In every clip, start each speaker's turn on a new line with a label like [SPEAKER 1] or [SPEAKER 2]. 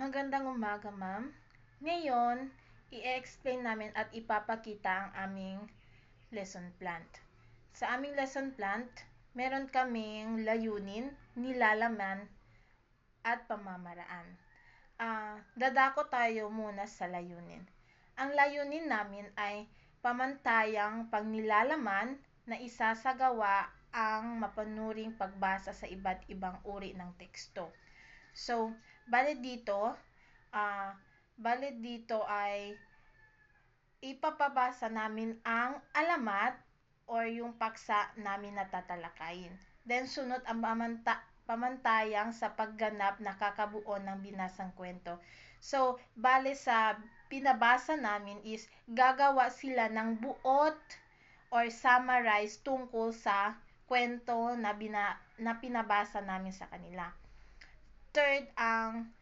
[SPEAKER 1] Magandang umaga, ma'am. Ngayon, i-explain namin at ipapakita ang aming lesson plan. Sa aming lesson plan, meron kaming layunin, nilalaman, at pamamaraan. Dadako tayo muna sa layunin. Ang layunin namin ay pamantayang pagnilalaman na isasagawa ang mapanuring pagbasa sa iba't ibang uri ng teksto. So, bale dito, ah, bale dito ay ipapabasa namin ang alamat or yung paksa namin na tatalakayin. Then sunod ang pamantayang sa pagganap na kakabuo ng binasang kwento. So, bale sa pinabasa namin is gagawa sila ng buot or summarize tungkol sa kwento na pinabasa namin sa kanila. Third, ang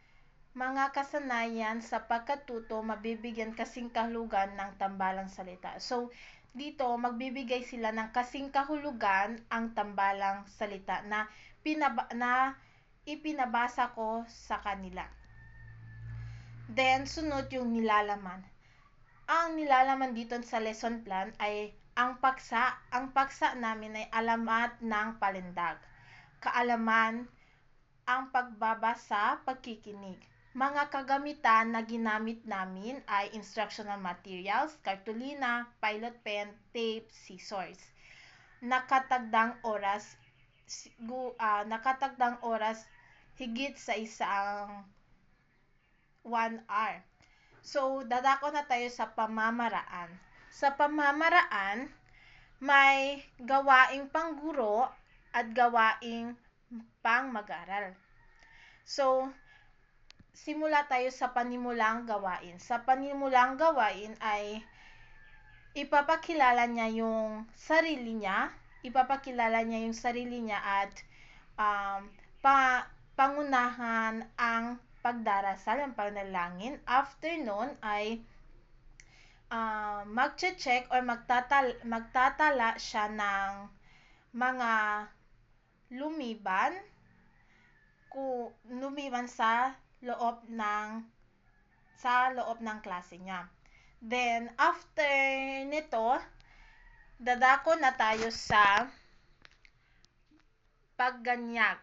[SPEAKER 1] mga kasanayan sa pagkatuto mabibigyan kasing kahulugan ng tambalang salita. So, dito magbibigay sila ng kasing kahulugan ang tambalang salita na ipinabasa ko sa kanila. Then, sunod yung nilalaman. Ang nilalaman dito sa lesson plan ay ang paksa namin ay alamat ng palindag, kaalaman, ang pagbabasa, pagkikinig. Mga kagamitan na ginamit namin ay instructional materials, kartulina, pilot pen, tape, scissors. Nakatagdang oras higit sa isang 1 hour. So, dadako na tayo sa pamamaraan. Sa pamamaraan, may gawaing pangguro at gawaing pang mag-aral. So, simula tayo sa panimulang gawain. Sa panimulang gawain ay ipapakilala niya yung sarili niya at pangunahan ang pagdarasal, ang panalangin. After nun ay magche-check or magtatala siya ng mga lumiban sa loob ng klase niya. Then, after nito, dadako na tayo sa pagganyag.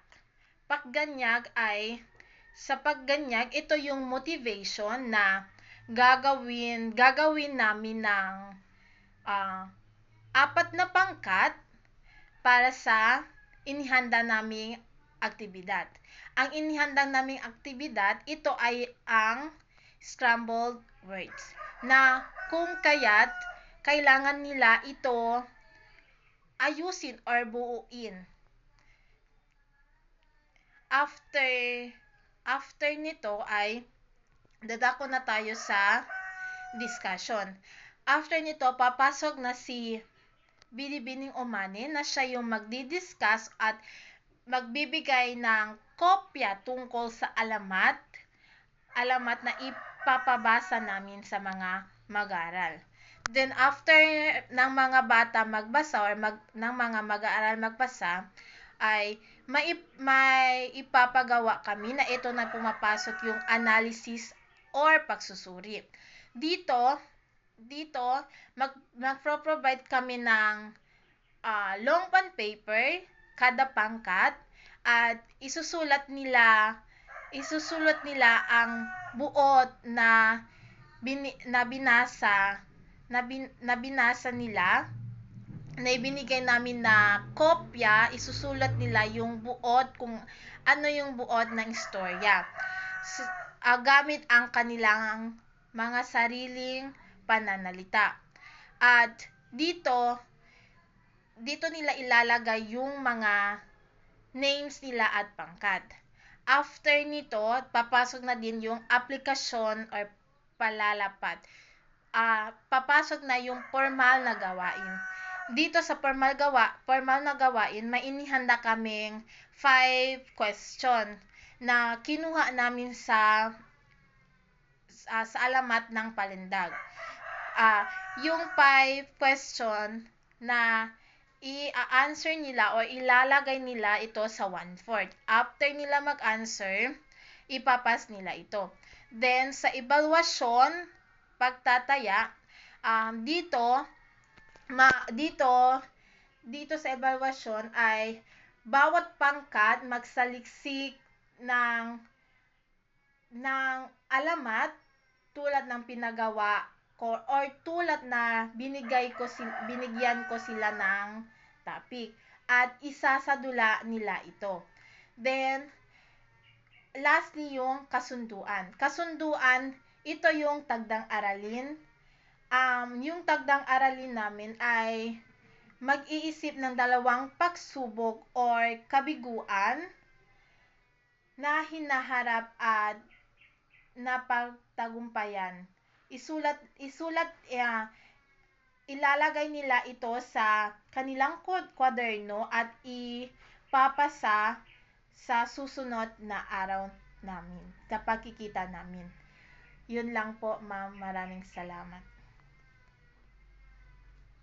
[SPEAKER 1] Sa pagganyag, ito yung motivation na gagawin namin ng 4 na pangkat para sa inihanda naming aktibidad. Ang inihanda naming aktibidad, ito ay ang scrambled words na kung kaya't kailangan nila ito ayusin or buuin. After nito ay dadako na tayo sa discussion. After nito, papasok na si Binibining Omane na siya yung magdi-discuss at magbibigay ng kopya tungkol sa alamat na ipapabasa namin sa mga mag-aaral. Then after ng mga bata magbasa or ng mga mag-aaral magbasa, ay may ipapagawa kami na ito na pumapasok yung analysis or pagsusuri. Dito mag-provide kami ng long pen paper kada pangkat at isusulat nila ang buot na binasa nila na ibinigay namin na kopya. Isusulat nila yung buot, kung ano yung buot ng istorya, gamit ang kanilang mga sariling pananalita. At dito nila ilalagay yung mga names nila at pangkat. After nito, papasok na din yung aplikasyon or palalapat. Papasok na yung formal na gawain. Dito sa formal na gawain, may inihanda kaming 5 question na kinuha namin sa alamat ng palindag. Yung 5 question na i-answer nila o ilalagay nila ito sa 1/4. After nila mag-answer, ipapas nila ito. Then, sa evaluation, pagtataya, dito, dito sa evaluation ay bawat pangkat magsaliksik ng alamat tulad ng pinagawa ko or tulad na binigyan ko sila ng topic at isasadula nila ito. Then, lastly, yung kasunduan. Kasunduan, ito yung tagdang aralin. Yung tagdang aralin namin ay mag-iisip ng dalawang pagsubok or kabiguan na hinaharap at napagtagumpayan. Ilalagay nila ito sa kanilang kwaderno at ipapasa sa susunod na araw namin, sa pagkikita namin. Yun lang po, ma'am. Maraming salamat.